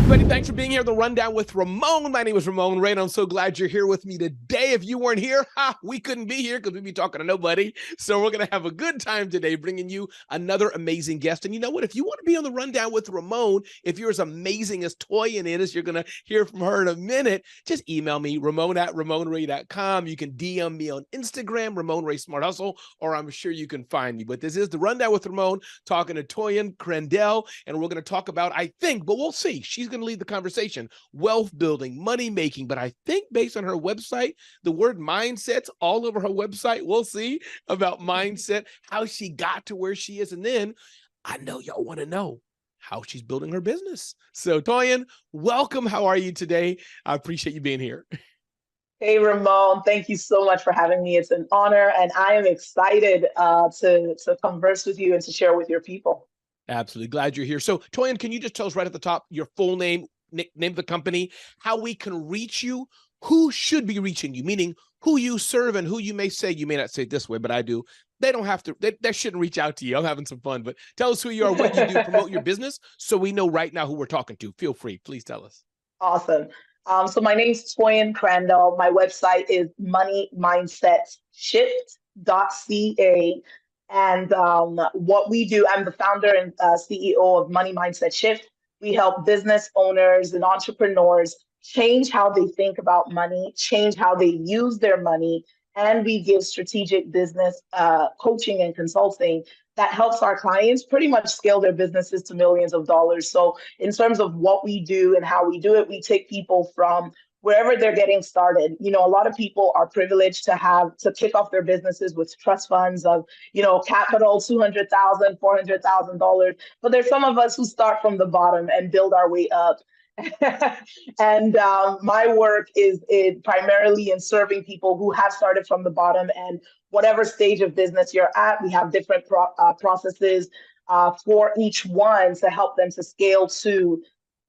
Everybody, thanks for being here. The Rundown with Ramon. My name is Ramon Ray, and I'm so glad you're here with me today. If you weren't here, we couldn't be here because we'd be talking to nobody. So we're going to have a good time today bringing you another amazing guest. And you know what? If you want to be on the Rundown with Ramon, if you're as amazing as Toyin is, you're going to hear from her in a minute, just email me, ramon@ramonray.com. You can DM me on Instagram, Ramon Ray Smart Hustle, or I'm sure you can find me. But this is the Rundown with Ramon, talking to Toyin Crandell, and we're going to talk about, I think, but we'll see. She's going to lead the conversation, wealth building, money making. But I think based on her website, the word mindset's all over her website. We'll see about mindset, how she got to where she is. And then I know y'all want to know how she's building her business. So Toyin, welcome. How are you today? I appreciate you being here. Hey, Ramon, thank you so much for having me. It's an honor, and I am excited to converse with you and to share with your people. Absolutely. Glad you're here. So Toyin, can you just tell us right at the top your full name, name of the company, how we can reach you, who should be reaching you, meaning who you serve and who you may say, you may not say it this way, but I do. They don't have to, they shouldn't reach out to you. I'm having some fun, but tell us who you are, what you do, promote your business, so we know right now who we're talking to. Feel free. Please tell us. Awesome. So my name's Toyin Crandell. My website is moneymindset.shift.ca. And what we do, I'm the founder and CEO of Money Mindset Shift. We help business owners and entrepreneurs change how they think about money, change how they use their money, and we give strategic business coaching and consulting that helps our clients pretty much scale their businesses to millions of dollars. So in terms of what we do and how we do it, we take people from wherever they're getting started. You know, a lot of people are privileged to kick off their businesses with trust funds of, capital, $200,000, $400,000. But there's some of us who start from the bottom and build our way up. And my work is primarily in serving people who have started from the bottom, and whatever stage of business you're at, we have different processes for each one to help them to scale to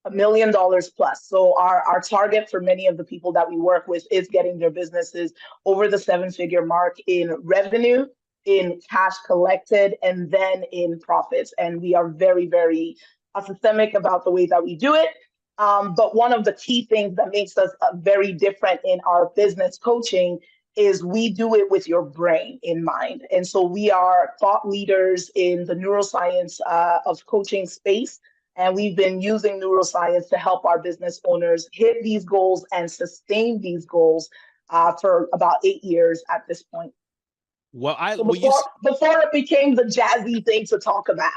$1 million plus. So our target for many of the people that we work with is getting their businesses over the 7-figure mark in revenue, in cash collected, and then in profits. And we are very, very systemic about the way that we do it. But one of the key things that makes us very different in our business coaching is we do it with your brain in mind. And so we are thought leaders in the neuroscience of coaching space. And we've been using neuroscience to help our business owners hit these goals and sustain these goals for about 8 years at this point. Well, before it became the jazzy thing to talk about.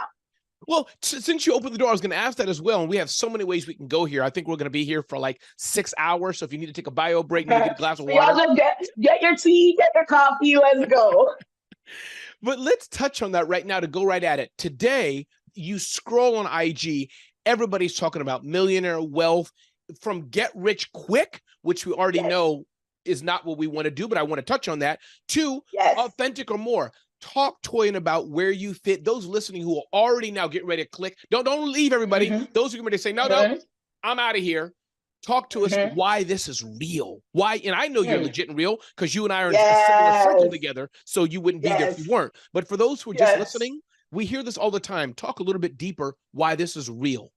Well, since you opened the door, I was going to ask that as well. And we have so many ways we can go here. I think we're going to be here for like 6 hours. So if you need to take a bio break, maybe get a glass of water. Y'all just get your tea, get your coffee, let's go. But let's touch on that right now to go right at it. Today, you scroll on IG, everybody's talking about millionaire wealth, from get rich quick, which we already know is not what we want to do, but I want to touch on that, to authentic or more. Talk, Toyin, about where you fit. Those listening who are already now getting ready to click. Don't leave, everybody. Those who are going to say, no, I'm out of here. Talk to us why this is real. Why, and I know you're legit and real because you and I are in a similar circle together, so you wouldn't be there if you weren't. But for those who are just listening, we hear this all the time. Talk a little bit deeper why this is real.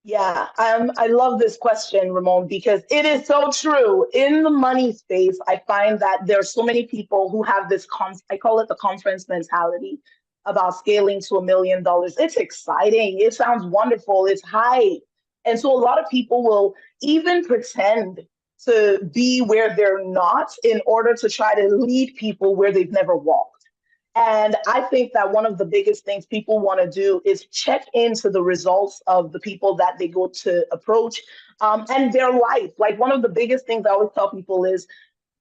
Yeah, I love this question, Ramon, because it is so true. In the money space, I find that there are so many people who have this, I call it the conference mentality about scaling to $1 million. It's exciting. It sounds wonderful. It's hype. And so a lot of people will even pretend to be where they're not in order to try to lead people where they've never walked. And I think that one of the biggest things people want to do is check into the results of the people that they go to approach and their life. Like, one of the biggest things I always tell people is,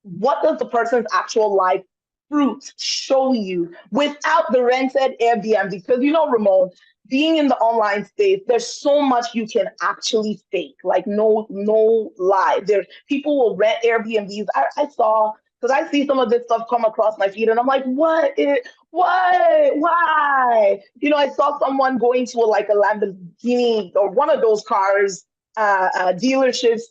what does the person's actual life fruit show you without the rented Airbnb? Because, Ramon, being in the online space, there's so much you can actually fake, like no lie. People will rent Airbnbs. I saw, because I see some of this stuff come across my feed and I'm like, why? I saw someone going to a Lamborghini or one of those cars dealerships,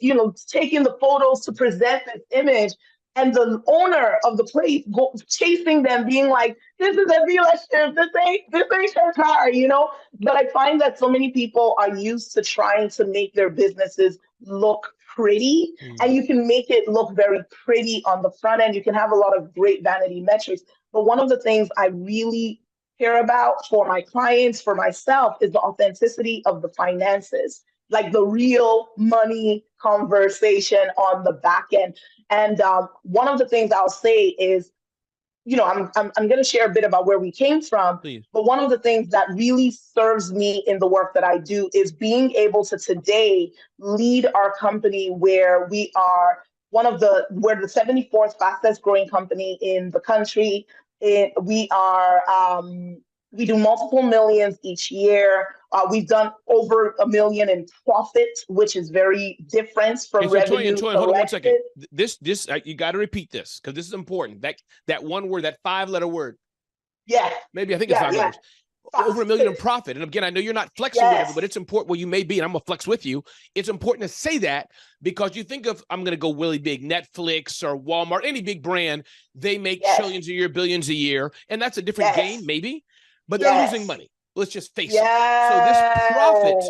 taking the photos to present this image. and the owner of the place chasing them, being like, "This is a dealership. This ain't your car," you know. But I find that so many people are used to trying to make their businesses look pretty, and you can make it look very pretty on the front end. You can have a lot of great vanity metrics, but one of the things I really care about for my clients, for myself, is the authenticity of the finances, like the real money conversation on the back end. And one of the things I'll say is, I'm going to share a bit about where we came from. Please. But one of the things that really serves me in the work that I do is being able to today lead our company where we're the 74th fastest growing company in the country. We do multiple millions each year. We've done over $1 million in profit, which is very different from revenue. Toyin, hold on 1 second. This you got to repeat this because this is important. That one word, that 5-letter word. Yeah. Maybe I think it's 5 letters. Over $1 million in profit. And again, I know you're not flexing with it, but it's important. Well, you may be, and I'm gonna flex with you. It's important to say that because you think of, I'm gonna go really big, Netflix or Walmart, any big brand, they make trillions a year, billions a year, and that's a different game, maybe. But they're losing money. Let's just face it. So this profit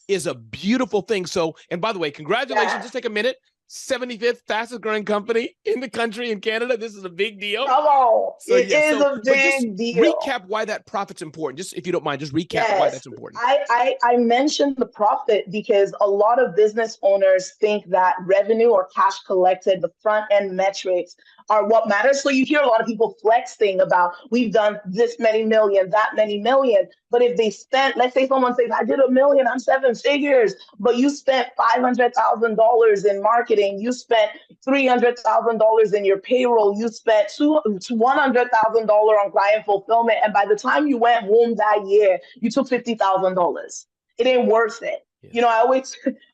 is a beautiful thing. So, and by the way, congratulations. Just take a minute. 75th fastest growing company in the country in Canada. This is a big deal. Come on. It is a big deal. Recap why that profit's important. Just if you don't mind, just recap why that's important. I mentioned the profit because a lot of business owners think that revenue or cash collected, the front end metrics, are what matters. So you hear a lot of people flexing about, we've done this many million, that many million. But if they spent, let's say someone says, I did $1 million, I'm 7 figures, but you spent $500,000 in marketing, you spent $300,000 in your payroll, you spent $100,000 on client fulfillment, and by the time you went home that year, you took $50,000. It ain't worth it.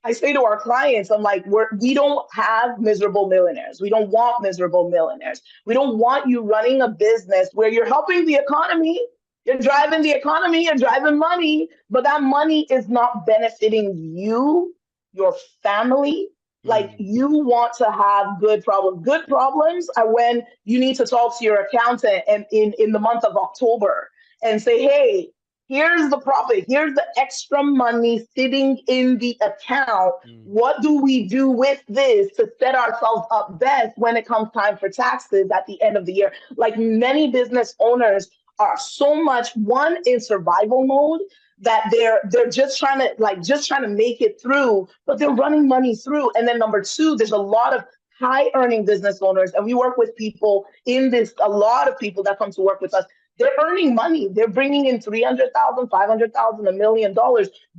I say to our clients, I'm like, we don't have miserable millionaires. We don't want miserable millionaires. We don't want you running a business where you're helping the economy. You're driving the economy, you're driving money, but that money is not benefiting you, your family. Like, you want to have good problems. Good problems are when you need to talk to your accountant and in the month of October and say, hey, here's the profit. Here's the extra money sitting in the account. What do we do with this to set ourselves up best when it comes time for taxes at the end of the year? Like, many business owners are so much, one, in survival mode that they're just trying to make it through, but they're running money through. And then number two, there's a lot of high earning business owners, and we work with people a lot of people that come to work with us. They're earning money. They're bringing in $300,000, $500,000, $1 million,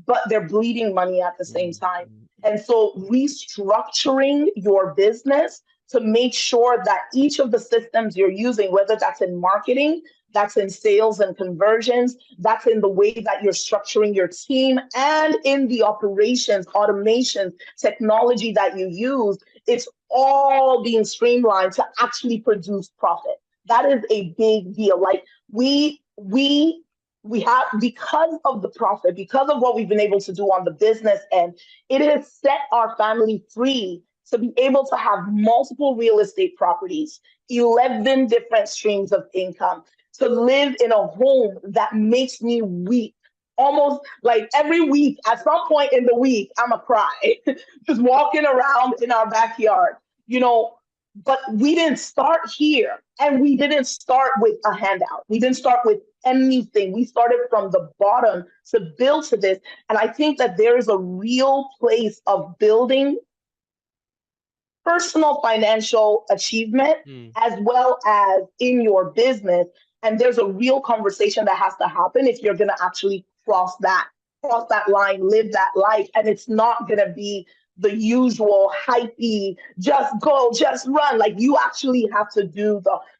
but they're bleeding money at the same time. And so restructuring your business to make sure that each of the systems you're using, whether that's in marketing, that's in sales and conversions, that's in the way that you're structuring your team, and in the operations, automations, technology that you use, it's all being streamlined to actually produce profit. That is a big deal. Like, we have, because of the profit, because of what we've been able to do on the business end, it has set our family free to be able to have multiple real estate properties, 11 different streams of income, to live in a home that makes me weep. Almost like every week, at some point in the week, I'm a cry, just walking around in our backyard, but we didn't start here, and we didn't start with a handout. We didn't start with anything. We started from the bottom to build to this. And I think that there is a real place of building personal financial achievement as well as in your business. And there's a real conversation that has to happen if you're going to actually cross that line, live that life. And it's not going to be the usual hypey, just go, just run. Like, you actually have to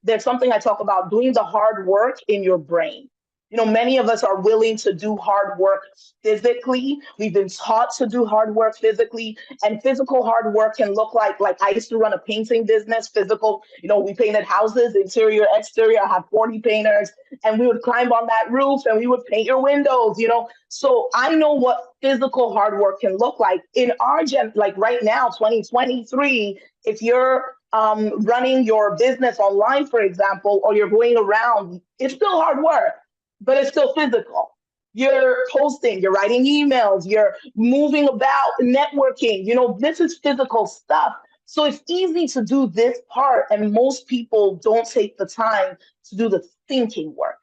there's something I talk about, doing the hard work in your brain. Many of us are willing to do hard work physically. We've been taught to do hard work physically, and physical hard work can look like I used to run a painting business, physical, we painted houses, interior, exterior. I had 40 painters, and we would climb on that roof and we would paint your windows, So I know what physical hard work can look like in our like right now, 2023, if you're running your business online, for example, or you're going around, it's still hard work, but it's still physical. You're posting, you're writing emails, you're moving about, networking. This is physical stuff. So it's easy to do this part, and most people don't take the time to do the thinking work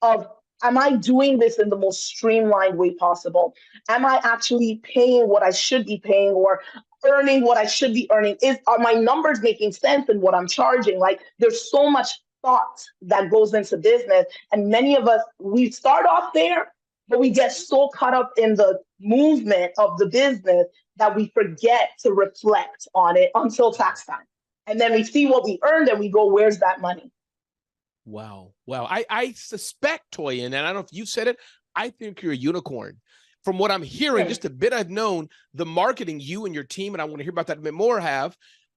of, am I doing this in the most streamlined way possible? Am I actually paying what I should be paying, or earning what I should be earning? Are my numbers making sense in what I'm charging? Like, there's so much thought that goes into business, and many of us, we start off there, but we get so caught up in the movement of the business that we forget to reflect on it until tax time. And then we see what we earned and we go, where's that money? Wow. I suspect, Toyin, and I don't know if you said it, I think you're a unicorn. From what I'm hearing, just a bit I've known, the marketing you and your team, and I want to hear about that a bit more,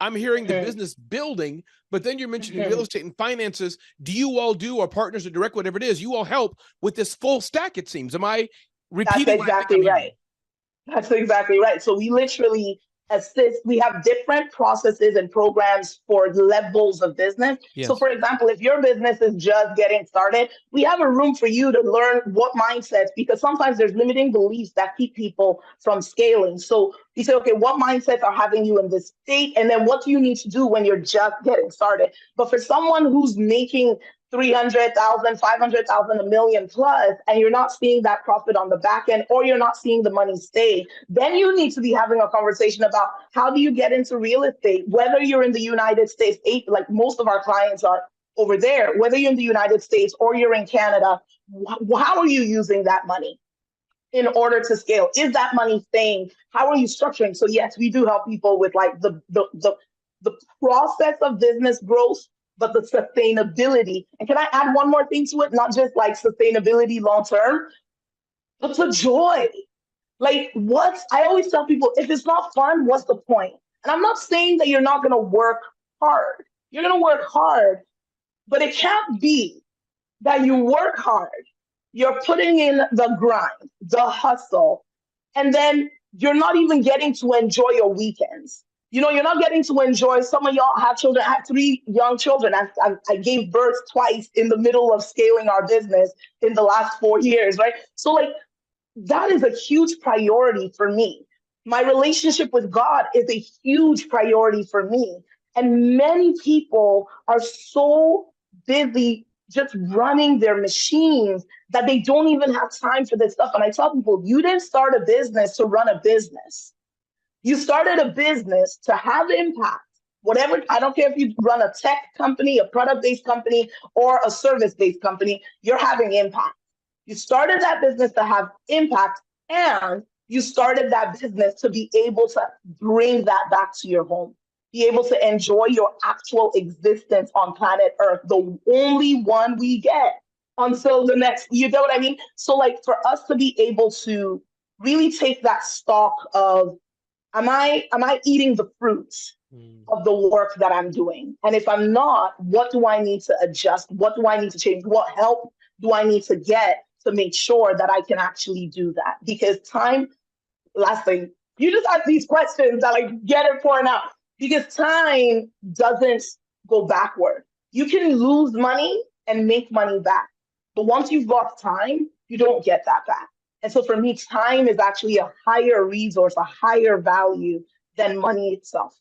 I'm hearing the business building, but then you're mentioning real estate and finances. Do you all do, or partners or direct, whatever it is, you all help with this full stack, it seems. Am I repeating? That's exactly right. That's exactly right. So we literally assist. We have different processes and programs for levels of business. Yes. So for example, if your business is just getting started, we have a room for you to learn what mindsets, because sometimes there's limiting beliefs that keep people from scaling. So we say, okay, what mindsets are having you in this state? And then what do you need to do when you're just getting started? But for someone who's making 300,000, 500,000, a million plus, and you're not seeing that profit on the back end, or you're not seeing the money stay, then you need to be having a conversation about, how do you get into real estate? Whether you're in the United States, like most of our clients are over there, whether you're in the United States or you're in Canada, how are you using that money in order to scale? Is that money staying? How are you structuring? So yes, we do help people with like the process of business growth, but the sustainability. And can I add one more thing to it? Not just like sustainability long term, but the joy. Like, I always tell people, if it's not fun, what's the point? And I'm not saying that you're not going to work hard. You're going to work hard, but it can't be that you work hard, you're putting in the grind, the hustle, and then you're not even getting to enjoy your weekends. You're not getting to enjoy. Some of y'all have children. I have 3 young children. I gave birth twice in the middle of scaling our business in the last 4 years, right? So like, that is a huge priority for me. My relationship with God is a huge priority for me. And many people are so busy just running their machines that they don't even have time for this stuff. And I tell people, you didn't start a business to run a business. You started a business to have impact. Whatever, I don't care if you run a tech company, a product-based company, or a service-based company, you're having impact. You started that business to have impact, and you started that business to be able to bring that back to your home, be able to enjoy your actual existence on planet Earth, the only one we get until the next, you know what I mean? So like, for us to be able to really take that stock of, am I eating the fruits of the work that I'm doing? And if I'm not, what do I need to adjust? What do I need to change? What help do I need to get to make sure that I can actually do that? Because time, last thing, you just ask these questions that like get it pouring out, because time doesn't go backward. You can lose money and make money back, but once you've lost time, you don't get that back. And so for me, time is actually a higher resource, a higher value than money itself.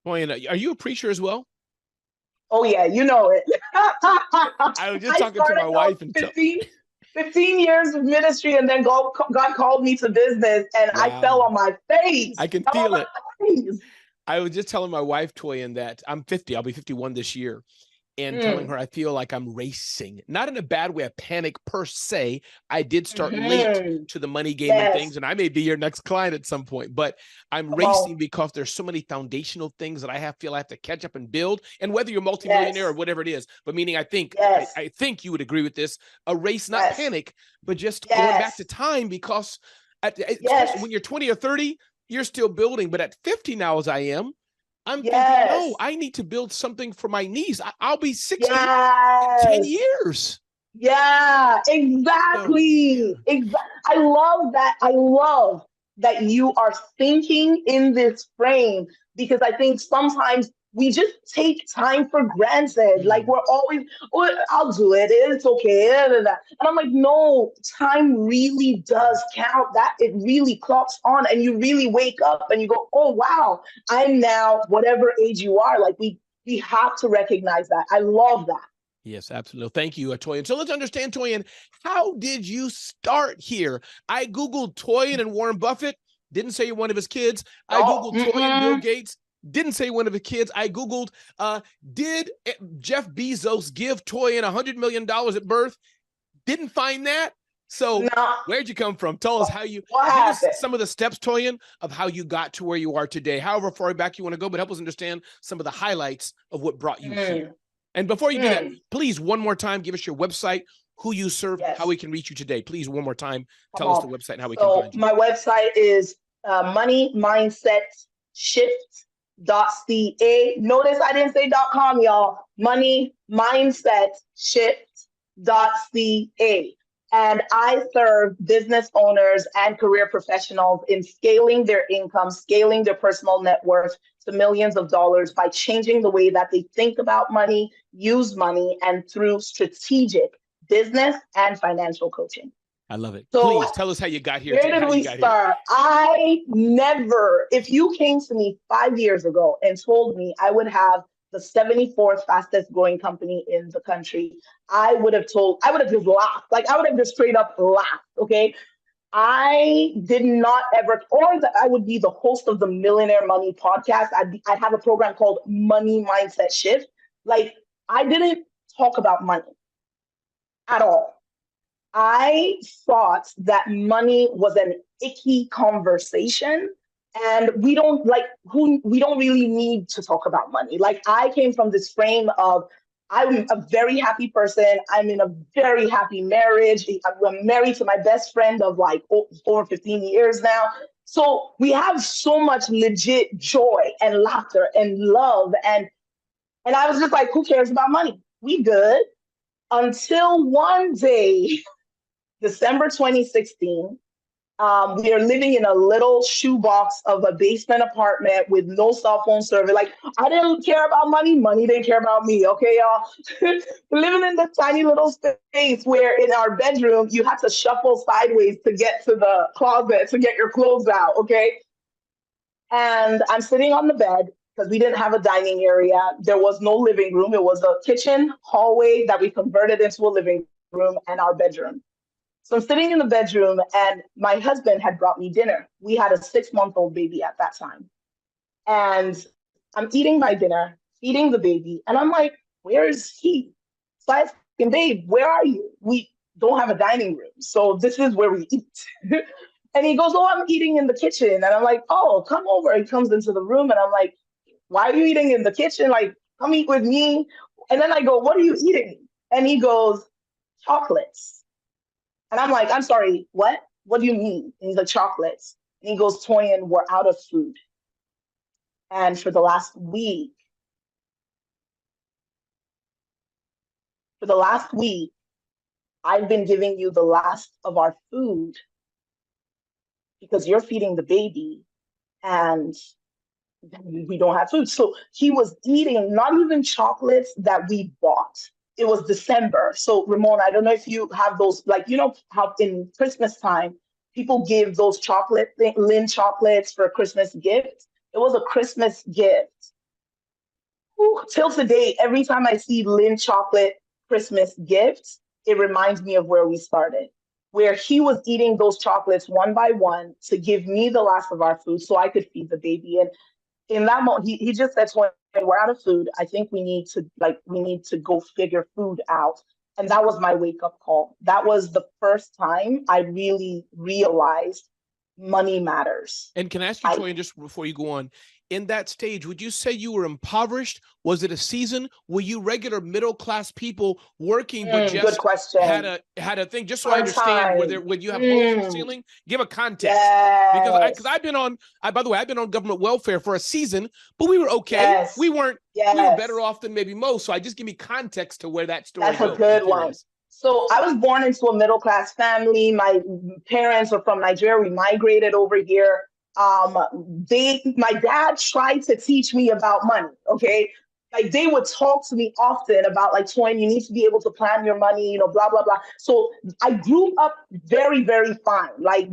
Boy, are you a preacher as well? Oh yeah, you know it. I was just talking to my wife and 15 years of ministry, and then God called me to business, and wow. I fell on my face. I can feel it. I was just telling my wife, Toyin, that I'm 50. I'll be 51 this year. And telling her I feel like I'm racing, not in a bad way, a panic per se. I did start late to the money game and things, and I may be your next client at some point, but I'm racing because there's so many foundational things that I feel I have to catch up and build. And whether you're multimillionaire or whatever it is, but meaning I think I think you would agree with this, a race, not panic, but just going back to time, because when you're 20 or 30, you're still building, but at 50 now, as I am, I'm thinking, no, I need to build something for my niece. I'll be 60 in 10 years. Yeah, exactly. I love that. I love that you are thinking in this frame, because I think sometimes we just take time for granted. Like we're always, oh, I'll do it. It's okay. And I'm like, no, time really does count. That it really clocks on, and you really wake up and you go, oh wow, I'm now whatever age you are. Like we have to recognize that. I love that. Yes, absolutely. Thank you, Toyin. So let's understand, Toyin, how did you start here? I Googled Toyin and Warren Buffett, didn't say one of his kids. I Googled Toyin, Bill Gates, didn't say one of his kids. I Googled, did Jeff Bezos give Toyin $100 million at birth? Didn't find that. So where'd you come from? Tell us how you, give us some of the steps, Toyin, of how you got to where you are today. However far back you want to go, but help us understand some of the highlights of what brought you here. And before you do that, please, one more time, give us your website, who you serve, how we can reach you today. Please, one more time, tell us the website and how we can find you. My website is moneymindsetShift.ca. Notice I didn't say .com, y'all. MoneymindsetShift.ca. And I serve business owners and career professionals in scaling their income, scaling their personal net worth to millions of dollars by changing the way that they think about money, use money, and through strategic business and financial coaching. I love it. So please tell us how you got here. Where did we start? I never, if you came to me 5 years ago and told me I would have the 74th fastest growing company in the country, I would have just laughed. Like I would have just straight up laughed, okay? I did not ever, or that I would be the host of the Millionaire Money podcast. I'd have a program called Money Mindset Shift. Like I didn't talk about money at all. I thought that money was an icky conversation. And we don't really need to talk about money. Like I came from this frame of, I'm a very happy person. I'm in a very happy marriage. I'm married to my best friend of like over 15 years now. So we have so much legit joy and laughter and love. And I was just like, who cares about money? We good. Until one day, December 2016, we are living in a little shoebox of a basement apartment with no cell phone service. Like, I didn't care about money. Money didn't care about me. Okay, y'all? Living in this tiny little space where in our bedroom, you had to shuffle sideways to get to the closet to get your clothes out. Okay. And I'm sitting on the bed because we didn't have a dining area. There was no living room. It was a kitchen hallway that we converted into a living room and our bedroom. So I'm sitting in the bedroom and my husband had brought me dinner. We had a 6-month-old baby at that time. And I'm eating my dinner, feeding the baby. And I'm like, where is he? So I asked him, babe, where are you? We don't have a dining room. So this is where we eat. And he goes, oh, I'm eating in the kitchen. And I'm like, oh, come over. He comes into the room and I'm like, why are you eating in the kitchen? Like, come eat with me. And then I go, what are you eating? And he goes, chocolates. And I'm like, I'm sorry, what? What do you mean? And he's like, chocolates. And he goes, Toyin, we're out of food. And for the last week, I've been giving you the last of our food because you're feeding the baby and we don't have food. So he was eating not even chocolates that we bought. It was December. So Ramon, I don't know if you have those, like, you know how in Christmas time, people give those Lynn chocolates for a Christmas gift. It was a Christmas gift. Till today, every time I see Lynn chocolate Christmas gifts, it reminds me of where we started, where he was eating those chocolates one by one to give me the last of our food so I could feed the baby. And in that moment, he just said, we're out of food. I think we need to go figure food out. And that was my wake up call. That was the first time I really realized money matters. And can I ask you, Toyin, just before you go on, in that stage, would you say you were impoverished? Was it a season? Were you regular middle-class people working, but just good question. had a thing? Just so I understand, when you have holes in the ceiling, give a context. Because I've been on, by the way, I've been on government welfare for a season, but we were okay. We were better off than maybe most. So I just give me context to where that story goes. That's a good one. So I was born into a middle-class family. My parents are from Nigeria. We migrated over here. My dad tried to teach me about money. Okay. Like they would talk to me often about like, Toyin, you need to be able to plan your money, blah, blah, blah. So I grew up very, very fine. Like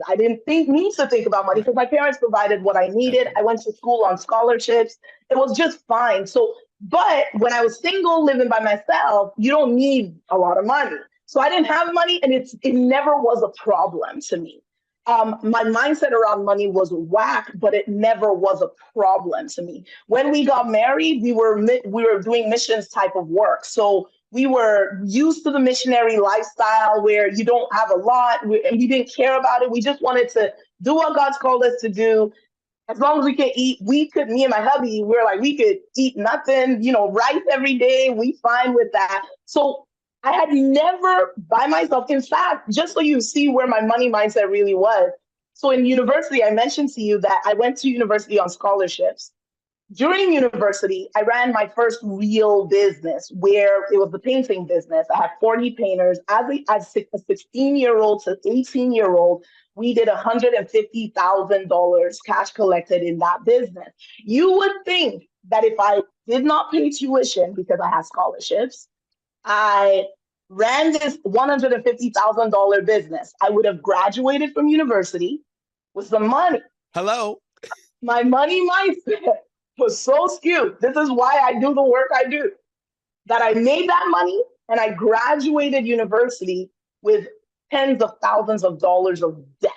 I didn't need to think about money because my parents provided what I needed. I went to school on scholarships. It was just fine. So but when I was single, living by myself, you don't need a lot of money. So I didn't have money, and it never was a problem to me. My mindset around money was whack, but it never was a problem to me. When we got married, we were doing missions type of work. So we were used to the missionary lifestyle where you don't have a lot, and we didn't care about it. We just wanted to do what God's called us to do. As long as we can eat, me and my hubby, we could eat nothing, rice every day. We fine with that. So I had never by myself, in fact, just so you see where my money mindset really was. So in university, I mentioned to you that I went to university on scholarships. During university, I ran my first real business where it was the painting business. I had 40 painters. As a 16-year-old to 18-year-old, we did $150,000 cash collected in that business. You would think that if I did not pay tuition because I had scholarships, I ran this $150,000 business, I would have graduated from university with some money. Hello. My money mindset was so skewed. This is why I do the work I do. That I made that money and I graduated university with tens of thousands of dollars of debt.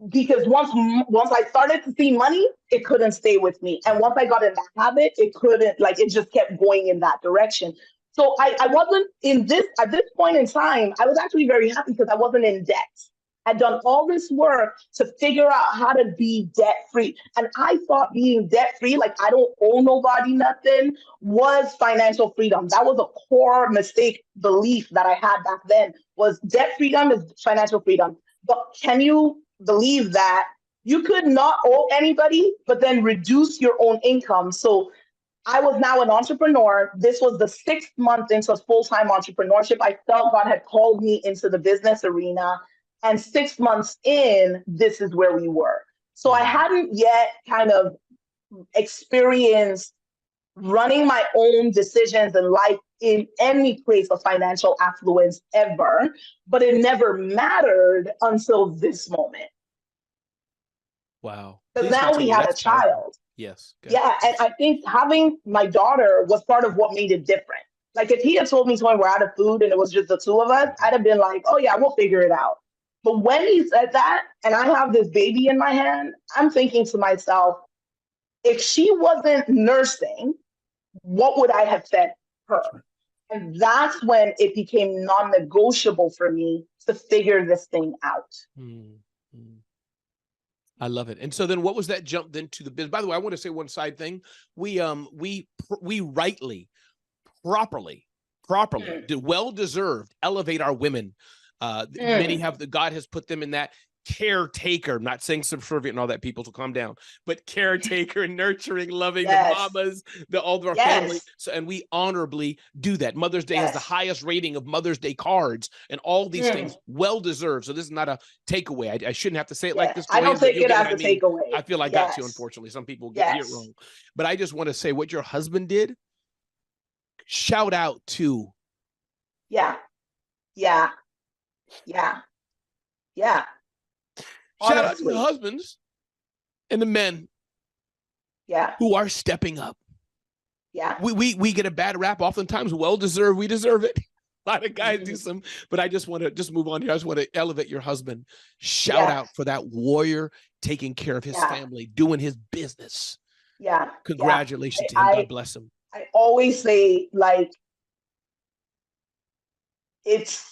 Because once I started to see money, it couldn't stay with me. And once I got in that habit, it just kept going in that direction. So I wasn't at this point in time, I was actually very happy because I wasn't in debt. I'd done all this work to figure out how to be debt-free. And I thought being debt-free, like I don't owe nobody nothing, was financial freedom. That was a core belief that I had back then, was debt freedom is financial freedom. But can you believe that you could not owe anybody, but then reduce your own income? So I was now an entrepreneur. This was the 6th month into full-time entrepreneurship. I felt God had called me into the business arena. And 6 months in, this is where we were. So I hadn't yet kind of experienced running my own decisions in life in any place of financial affluence ever, but it never mattered until this moment. Wow. Because now we had a child. Powerful. Yes. Good. Yeah. And I think having my daughter was part of what made it different. Like if he had told me, we're out of food and it was just the two of us, I'd have been like, oh yeah, we'll figure it out. But when he said that, and I have this baby in my hand, I'm thinking to myself, if she wasn't nursing, what would I have fed her? And that's when it became non-negotiable for me to figure this thing out. I love it. And so then what was that jump then to the business? By the way, I want to say one side thing. We rightly, properly, well-deserved elevate our women. Many God has put them in that caretaker, I'm not saying subservient and all that, people to calm down, but caretaker, nurturing, loving the mamas, all of our family. So, and we honorably do that. Mother's Day has the highest rating of Mother's Day cards and all these things, well-deserved. So this is not a takeaway. I shouldn't have to say it like this. I don't take it as a takeaway. I feel I got to, unfortunately. Some people get it wrong. But I just want to say what your husband did, shout out to. Yeah. Shout out to the husbands and the men who are stepping up. Yeah. We get a bad rap oftentimes, well-deserved. We deserve it. A lot of guys do some, but I just want to move on here. I just want to elevate your husband. Shout out for that warrior taking care of his family, doing his business. Yeah. Congratulations to him. God bless him. I always say, like, it's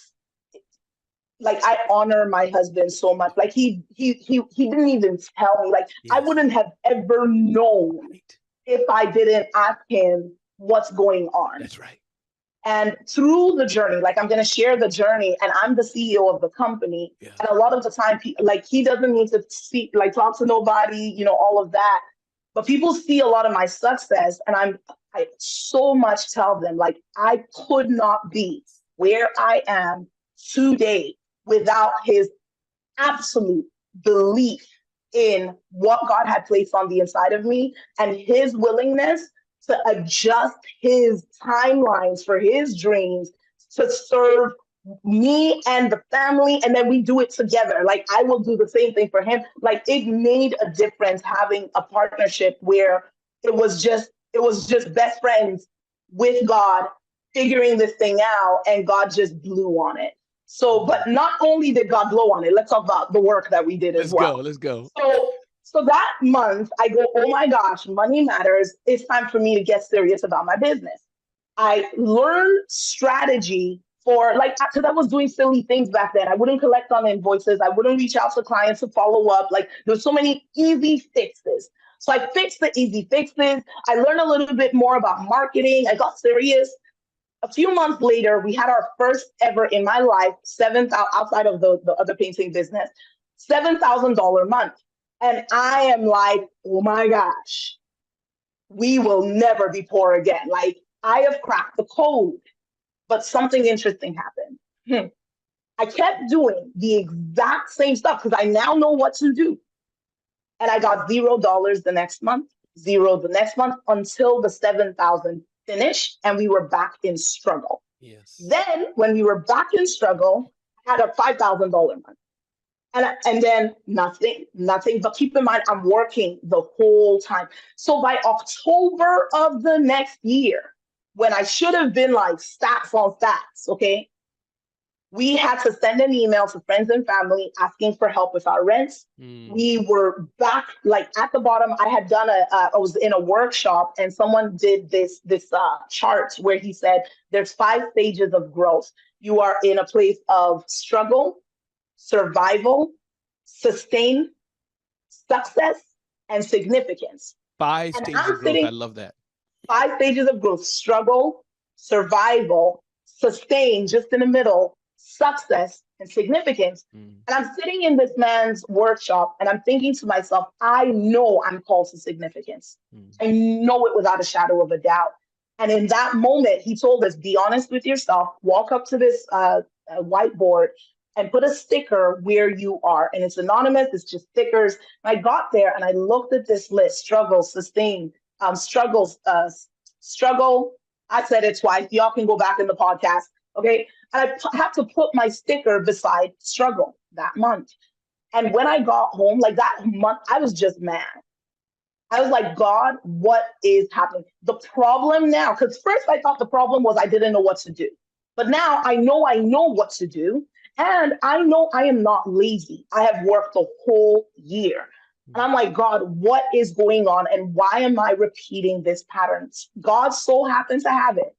like I honor my husband so much. Like he didn't even tell me. Like I wouldn't have ever known if I didn't ask him what's going on. That's right. And through the journey, like I'm going to share the journey, and I'm the CEO of the company. Yeah. And a lot of the time, like he doesn't need to speak, like talk to nobody, all of that. But people see a lot of my success, and I so much tell them, like, I could not be where I am today without his absolute belief in what God had placed on the inside of me and his willingness to adjust his timelines for his dreams to serve me and the family. And then we do it together. Like, I will do the same thing for him. Like, it made a difference having a partnership where it was just best friends with God figuring this thing out, and God just blew on it. So, but not only did God blow on it, let's talk about the work that we did as well. Let's go. So that month I go, oh my gosh, money matters. It's time for me to get serious about my business. I learned strategy for, like, because I was doing silly things back then. I wouldn't collect on invoices. I wouldn't reach out to clients to follow up. Like, there's so many easy fixes. So I fixed the easy fixes. I learned a little bit more about marketing. I got serious. A few months later, we had our first ever in my life, outside of the other painting business, $7,000 month. And I am like, oh my gosh, we will never be poor again. Like, I have cracked the code, but something interesting happened. I kept doing the exact same stuff because I now know what to do. And I got $0 the next month, zero the next month, until the 7,000 finished, and we were back in struggle. Yes. Then when we were back in struggle, I had a $5,000 month. And then nothing. But keep in mind, I'm working the whole time. So by October of the next year, when I should have been like stats on stats, okay, we had to send an email to friends and family asking for help with our rents. We were back, like, at the bottom. I was in a workshop, and someone did this chart where he said there's 5 stages of growth. You are in a place of struggle, survival, sustain, success, and significance. 5 stages of growth. I love that. 5 stages of growth: struggle, survival, sustain, just in the middle, success, and significance. And I'm sitting in this man's workshop, and I'm thinking to myself, I know I'm called to significance. I know it without a shadow of a doubt. And in that moment, he told us, be honest with yourself, walk up to this whiteboard and put a sticker where you are. And it's anonymous, it's just stickers. And I got there and I looked at this list: struggle, sustain, struggle. I said it twice. Y'all can go back in the podcast. Okay. And I have to put my sticker beside struggle that month. And when I got home, like, that month, I was just mad. I was like, God, what is happening? The problem now, because first I thought the problem was I didn't know what to do. But now I know what to do. And I know I am not lazy. I have worked the whole year. And I'm like, God, what is going on? And why am I repeating this pattern? God so happens to have it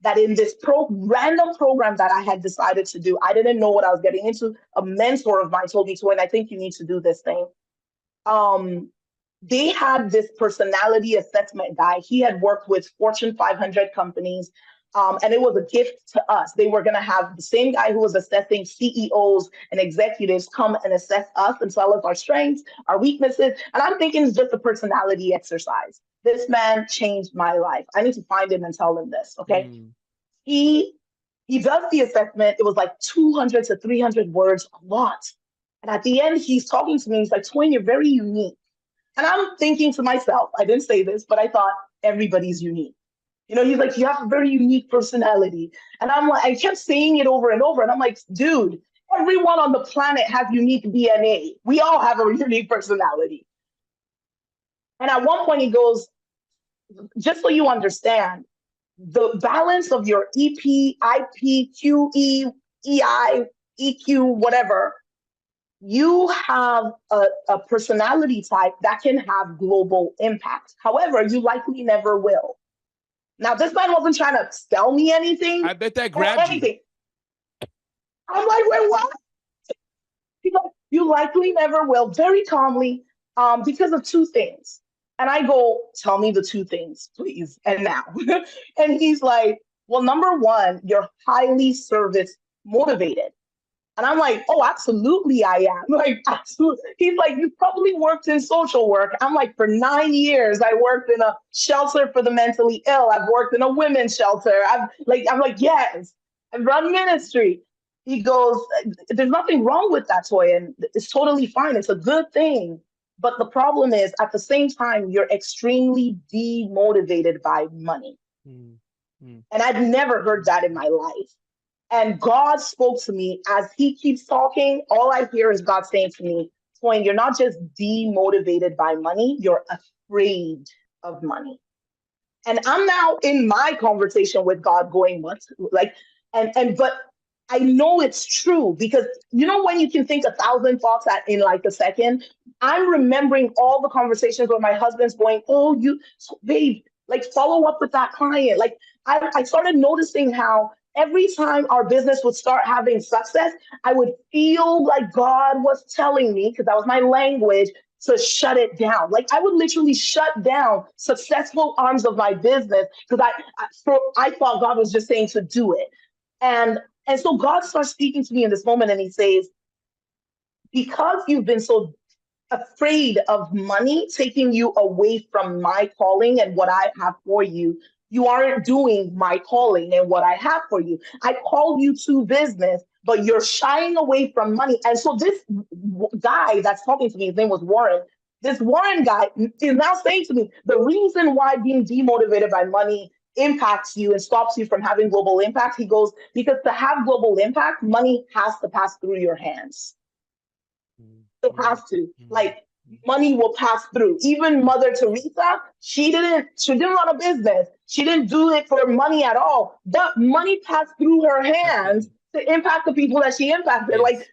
that in this random program that I had decided to do, I didn't know what I was getting into. A mentor of mine told me, Toyin, I think you need to do this thing. They had this personality assessment guy. He had worked with Fortune 500 companies. And it was a gift to us. They were going to have the same guy who was assessing CEOs and executives come and assess us and tell us our strengths, our weaknesses. And I'm thinking it's just a personality exercise. This man changed my life. I need to find him and tell him this, okay? He does the assessment. It was like 200 to 300 words, a lot. And at the end, he's talking to me. He's like, Toyin, you're very unique. And I'm thinking to myself, I didn't say this, but I thought everybody's unique. You know, he's like, you have a very unique personality. And I'm like, I kept saying it over and over. And I'm like, dude, everyone on the planet has unique DNA. We all have a unique personality. And at one point he goes, just so you understand, the balance of your EP, IP, QE, EI, EQ, whatever, you have a personality type that can have global impact. However, you likely never will. Now, this man wasn't trying to sell me anything. I bet that grabbed you. I'm like, wait, what? He's like, you likely never will, very calmly, because of 2 things. And I go, tell me the 2 things, please, and now. And he's like, well, number 1, you're highly service motivated. And I'm like, oh, absolutely I am. Like, absolutely. He's like, you probably worked in social work. I'm like, for 9 years, I worked in a shelter for the mentally ill. I've worked in a women's shelter. I'm like, yes, I've run ministry. He goes, there's nothing wrong with that, Toyin. It's totally fine. It's a good thing. But the problem is, at the same time, you're extremely demotivated by money. Mm, mm. And I've never heard that in my life. And God spoke to me as he keeps talking. All I hear is God saying to me, Toyin, you're not just demotivated by money, you're afraid of money. And I'm now in my conversation with God going, what? Like, but I know it's true because you know when you can think 1,000 thoughts in like a second. I'm remembering all the conversations where my husband's going, oh, babe, like follow up with that client. Like I started noticing how every time our business would start having success, I would feel like God was telling me, because that was my language, to shut it down. Like I would literally shut down successful arms of my business because I thought God was just saying to do it. And so God starts speaking to me in this moment and he says, because you've been so afraid of money taking you away from my calling and what I have for you, you aren't doing my calling and what I have for you. I called you to business, but you're shying away from money. And so this guy that's talking to me, his name was Warren. This Warren guy is now saying to me, the reason why being demotivated by money impacts you and stops you from having global impact, he goes, because to have global impact, money has to pass through your hands. It has to. Like money will pass through. Even Mother Teresa, she didn't run a business. She didn't do it for money at all. But money passed through her hands to impact the people that she impacted. Yes. Like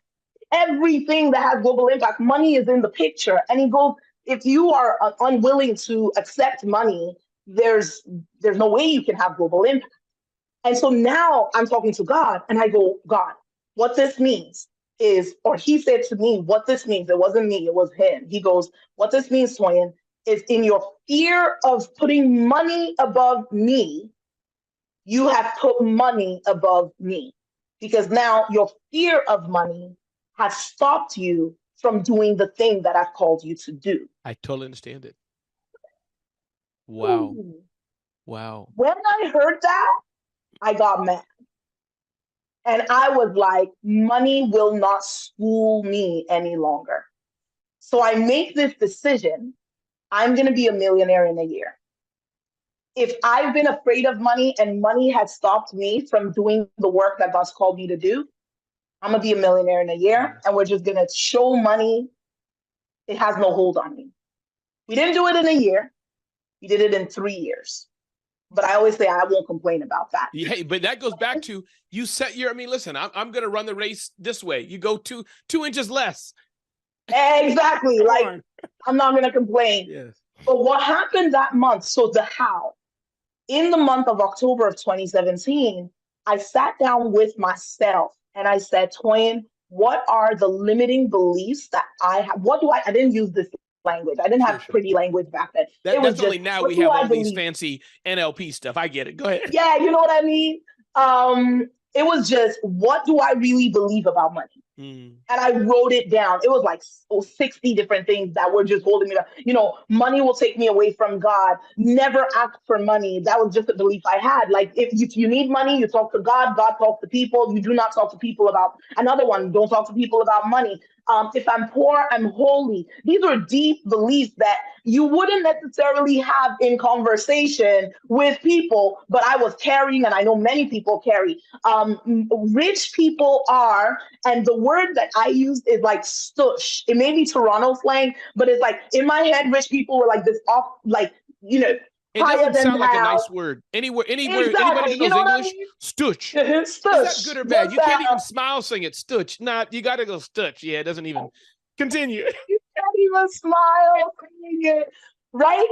everything that has global impact, money is in the picture. And he goes, if you are unwilling to accept money, there's no way you can have global impact. And so now I'm talking to God and I go, God, what this means is, or he said to me, what this means, it wasn't me, it was him. He goes, what this means, Toyin, is in your fear of putting money above me, you have put money above me. Because now your fear of money has stopped you from doing the thing that I've called you to do. I totally understand it. Wow. Ooh. Wow. When I heard that, I got mad. And I was like, money will not school me any longer. So I make this decision. I'm going to be a millionaire in a year. If I've been afraid of money and money has stopped me from doing the work that God's called me to do, I'm going to be a millionaire in a year. And we're just going to show money. It has no hold on me. We didn't do it in a year. We did it in 3 years. But I always say I won't complain about that. Yeah, but that goes back to you set your, I mean, listen, I'm going to run the race this way. You go two inches less. Exactly. Like, I'm not going to complain. Yes. But what happened that month, so the how, in the month of October of 2017, I sat down with myself and I said, Toyin, what are the limiting beliefs that I have? I didn't use this language. I didn't have pretty language back then. That's only now we have all these fancy NLP stuff. I get it. Go ahead. Yeah, you know what I mean? It was just, what do I really believe about money? And I wrote it down. It was like 60 different things that were just holding me up. You know, money will take me away from God. Never ask for money. That was just a belief I had. Like, if you need money, you talk to God. God talks to people. You do not talk to people about another one. Don't talk to people about money. If I'm poor, I'm holy. These are deep beliefs that you wouldn't necessarily have in conversation with people, but I was carrying, and I know many people carry. Rich people are, and the word that I use is like stush. It may be Toronto slang, but it's like in my head, rich people were like this off, like, you know, it doesn't sound like a nice word. Anywhere, exactly. Anybody who knows English, I mean? Stutch. Is that good or bad? You can't even smile saying it. Stutch. Nah, you got to go stutch. Yeah, it doesn't even continue. You can't even smile saying it, right?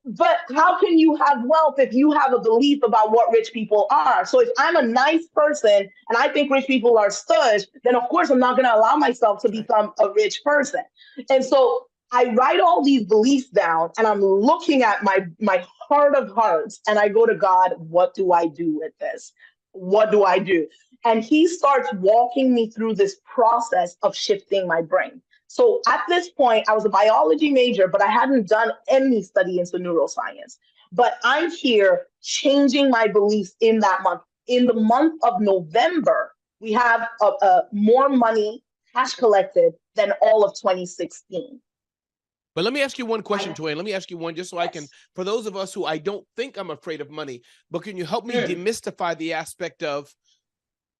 But how can you have wealth if you have a belief about what rich people are? So if I'm a nice person and I think rich people are stutch, then of course I'm not going to allow myself to become a rich person. And so I write all these beliefs down and I'm looking at my heart of hearts and I go to God, what do I do with this? What do I do? And he starts walking me through this process of shifting my brain. So at this point, I was a biology major, but I hadn't done any study into neuroscience. But I'm here changing my beliefs in that month. In the month of November, we have more money, cash collected, than all of 2016. But let me ask you one question, Toyin. Let me ask you one just so I can, for those of us who I don't think I'm afraid of money, but can you help me demystify the aspect of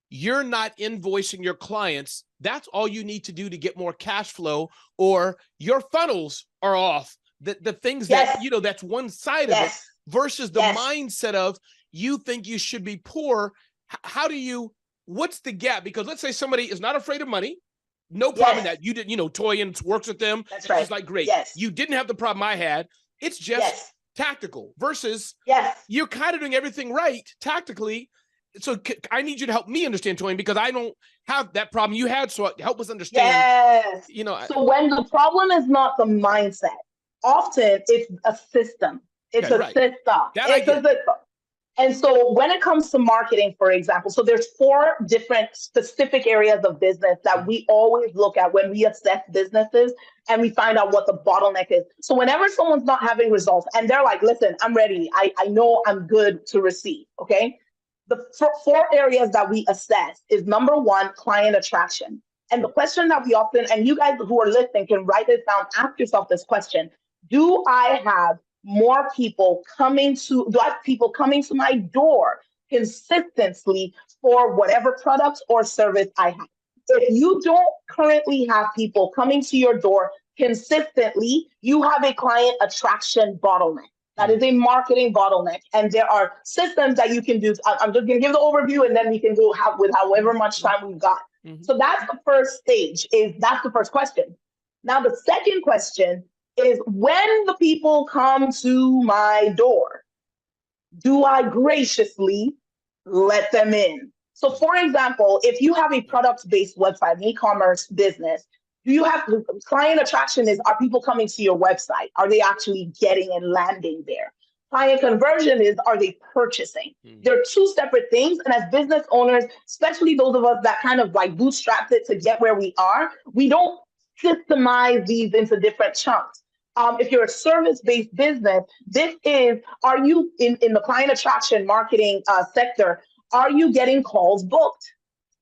you're not invoicing your clients? That's all you need to do to get more cash flow, or your funnels are off. The things that, that's one side of it versus the mindset of you think you should be poor. How do you, what's the gap? Because let's say somebody is not afraid of money. No problem in that. You didn't, Toyin works with them. That's right. It's like, great. You didn't have the problem I had. It's just tactical versus you're kind of doing everything right tactically. So I need you to help me understand, Toyin, because I don't have that problem you had. So help us understand. So when the problem is not the mindset, often it's a system. It's a system. It's a system. And so when it comes to marketing, for example, so there's 4 different specific areas of business that we always look at when we assess businesses and we find out what the bottleneck is. So whenever someone's not having results and they're like, listen, I'm ready. I know I'm good to receive. Okay. The 4 areas that we assess is number 1, client attraction. And the question that we often, and you guys who are listening can write this down, ask yourself this question. Do I have more people coming to my door consistently for whatever product or service I have? If you don't currently have people coming to your door consistently, you have a client attraction bottleneck. That is a marketing bottleneck. And there are systems that you can do. I'm just going to give the overview and then we can go with however much time we've got. So that's the first stage, that's the first question. Now, the second question is, when the people come to my door, do I graciously let them in? So for example, if you have a product-based website, an e-commerce business, do you have client attraction are people coming to your website? Are they actually getting and landing there? Client conversion are they purchasing? They're 2 separate things. And as business owners, especially those of us that kind of like bootstrapped it to get where we are, we don't systemize these into different chunks. If you're a service-based business, are you in the client attraction marketing sector, are you getting calls booked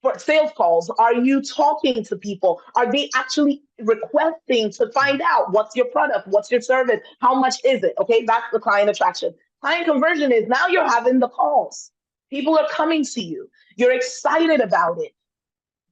for sales calls? Are you talking to people? Are they actually requesting to find out what's your product, what's your service, how much is it? Okay, that's the client attraction. Client conversion is now you're having the calls. People are coming to you. You're excited about it,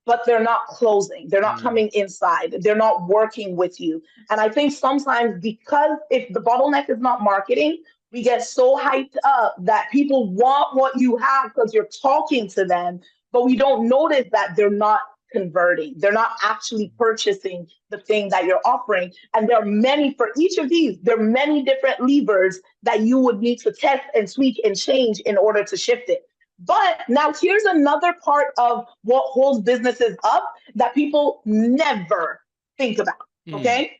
but they're not closing. They're not coming inside. They're not working with you. And I think sometimes because if the bottleneck is not marketing, we get so hyped up that people want what you have because you're talking to them, but we don't notice that they're not converting. They're not actually purchasing the thing that you're offering. And there are many, for each of these, there are many different levers that you would need to test and tweak and change in order to shift it. But now here's another part of what holds businesses up that people never think about, okay?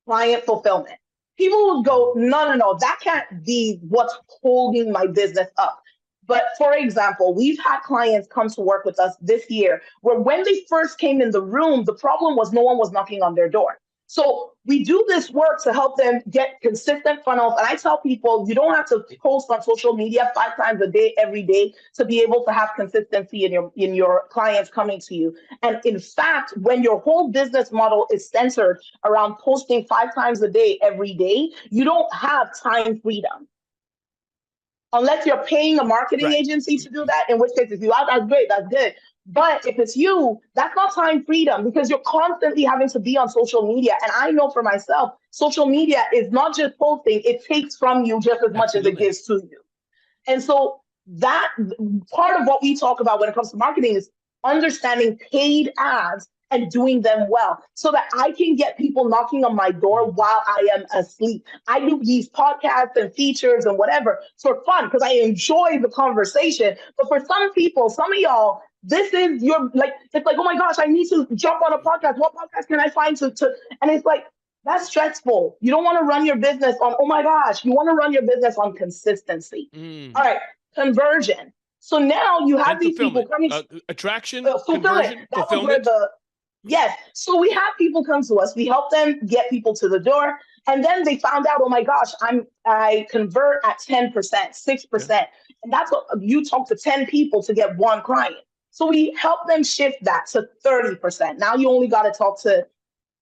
Client fulfillment. People would go, no, that can't be what's holding my business up. But for example, we've had clients come to work with us this year where when they first came in the room, the problem was no one was knocking on their door. So we do this work to help them get consistent funnels. And I tell people, you don't have to post on social media 5 times a day, every day, to be able to have consistency in your clients coming to you. And in fact, when your whole business model is centered around posting 5 times a day, every day, you don't have time freedom. Unless you're paying a marketing agency to do that, in which case, if you are, that's great, that's good. But if it's you, that's not time freedom because you're constantly having to be on social media. And I know for myself, social media is not just posting, it takes from you just as much as it gives to you. And so that part of what we talk about when it comes to marketing is understanding paid ads and doing them well so that I can get people knocking on my door while I am asleep. I do these podcasts and features and whatever for fun because I enjoy the conversation. But for some people, some of y'all, this is your, like, it's like, oh my gosh, I need to jump on a podcast. What podcast can I find to and it's like, that's stressful. You don't want to run your business on, oh my gosh, you want to run your business on consistency. All right, conversion. So now you have And these people fulfillment. coming, Attraction, fulfillment. conversion, That was where fulfillment. yes. So we have people come to us. We help them get people to the door. And then they found out, oh my gosh, I convert at 10%, 6%. Yeah. And that's what you talk to 10 people to get one client. So we help them shift that to 30%. Now you only got to talk to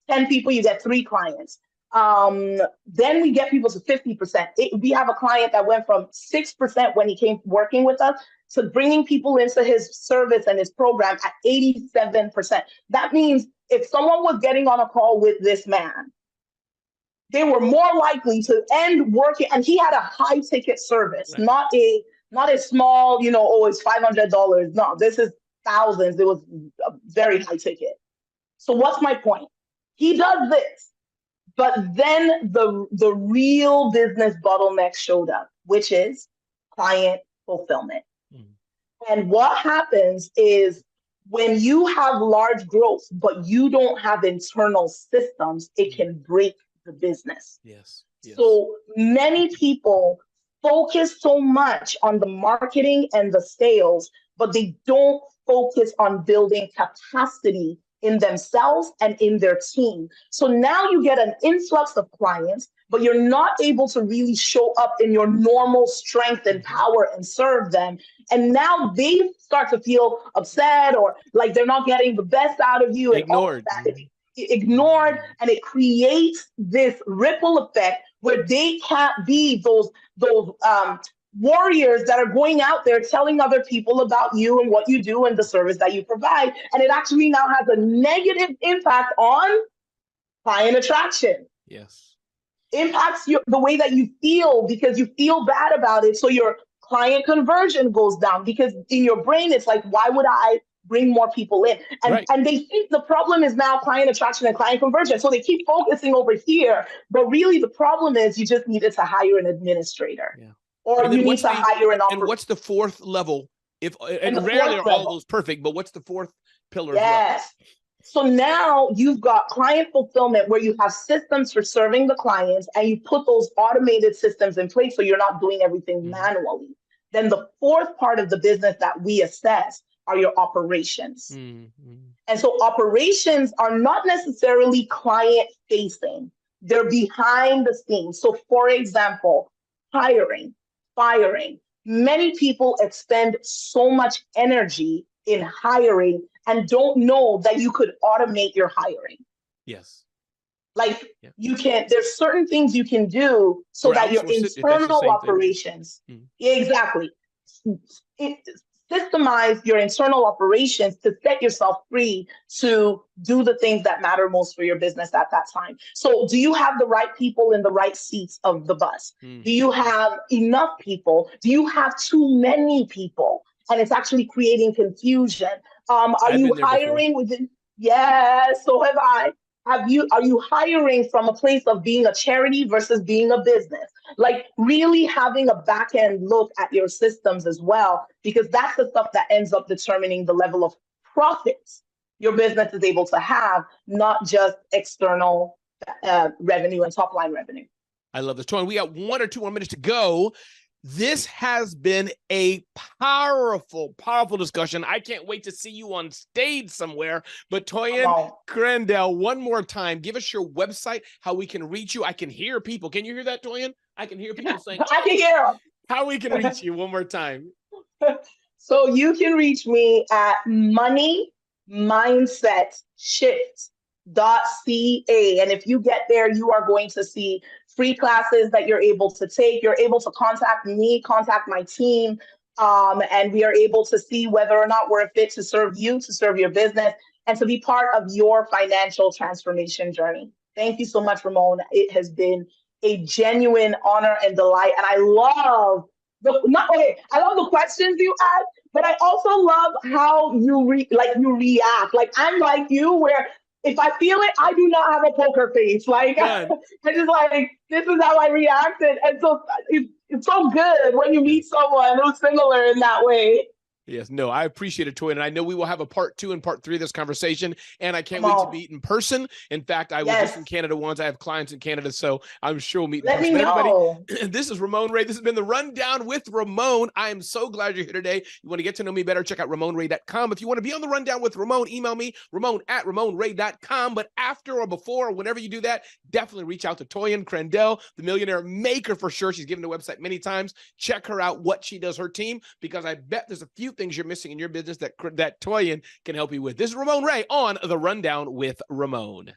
10 people, you get 3 clients. Then we get people to 50%. We have a client that went from 6% when he came working with us to bringing people into his service and his program at 87%. That means if someone was getting on a call with this man, they were more likely to end working, and he had a high ticket service, Right. not a small, oh, it's $500. No, this is thousands. It was a very high ticket. So what's my point? He does this, but then the real business bottleneck showed up, which is client fulfillment. Mm. And what happens is when you have large growth, but you don't have internal systems, it can break the business. Yes. So many people focus so much on the marketing and the sales, but they don't focus on building capacity in themselves and in their team. So now you get an influx of clients, but you're not able to really show up in your normal strength and power and serve them. And now they start to feel upset or like they're not getting the best out of you. Ignored. And all of that. Ignored, and it creates this ripple effect where they can't be those warriors that are going out there telling other people about you and what you do and the service that you provide. And it actually now has a negative impact on client attraction. Yes. Impacts the way that you feel because you feel bad about it. So your client conversion goes down because in your brain, it's like, why would I bring more people in? And they think the problem is now client attraction and client conversion. So they keep focusing over here. But really the problem is you just needed to hire an administrator. Yeah. Or you need to hire an operator. And what's the fourth level? And rarely are all those perfect, but what's the fourth pillar? Yes. So now you've got client fulfillment where you have systems for serving the clients and you put those automated systems in place so you're not doing everything manually. Then the fourth part of the business that we assess are your operations. And so operations are not necessarily client facing. They're behind the scenes. So for example, hiring, firing. Many people expend so much energy in hiring and don't know that you could automate your hiring. Yes. Like you can, there's certain things you can do so that your internal operations, exactly. Systemize your internal operations to set yourself free to do the things that matter most for your business at that time. So do you have the right people in the right seats of the bus? Do you have enough people? Do you have too many people? And it's actually creating confusion. Are you hiring within? Yes, so have I. Are you hiring from a place of being a charity versus being a business? Like really having a back end look at your systems as well, because that's the stuff that ends up determining the level of profits your business is able to have, not just external revenue and top line revenue. I love this. Toyin, we got 1 or 2 more minutes to go. This has been a powerful, powerful discussion. I can't wait to see you on stage somewhere. But Toyin Crandell, one more time, give us your website, how we can reach you. I can hear people. Can you hear that, Toyin? I can hear people saying, I can hear them. How we can reach you one more time. So you can reach me at moneymindsetShift.ca. And if you get there, you are going to see free classes that you're able to take. You're able to contact me, contact my team, and we are able to see whether or not we're a fit to serve you, to serve your business, and to be part of your financial transformation journey. Thank you so much, Ramon. It has been a genuine honor and delight. And I love I love the questions you ask, but I also love how you react. Like I'm like you, where if I feel it, I do not have a poker face. Like I just like, this is how I reacted. And so it's so good when you meet someone who's similar in that way. Yes, no, I appreciate it, Toyin. And I know we will have a part 2 and part 3 of this conversation. And I can't Come wait to on. meet in person. In fact, I was just in Yes. Canada once. I have clients in Canada, so I'm sure we'll meet in Let person. me But everybody, know. this is Ramon Ray. This has been the Rundown with Ramon. I am so glad you're here today. You want to get to know me better, check out RamonRay.com. If you want to be on the Rundown with Ramon, email me, Ramon@RamonRay.com. But after or before or whenever you do that, definitely reach out to Toyin Crandell, the Millionaire maker for sure. She's given the website many times. Check her out, what she does, her team, because I bet there's a few things you're missing in your business that Toyin can help you with. This is Ramon Ray on the Rundown with Ramon.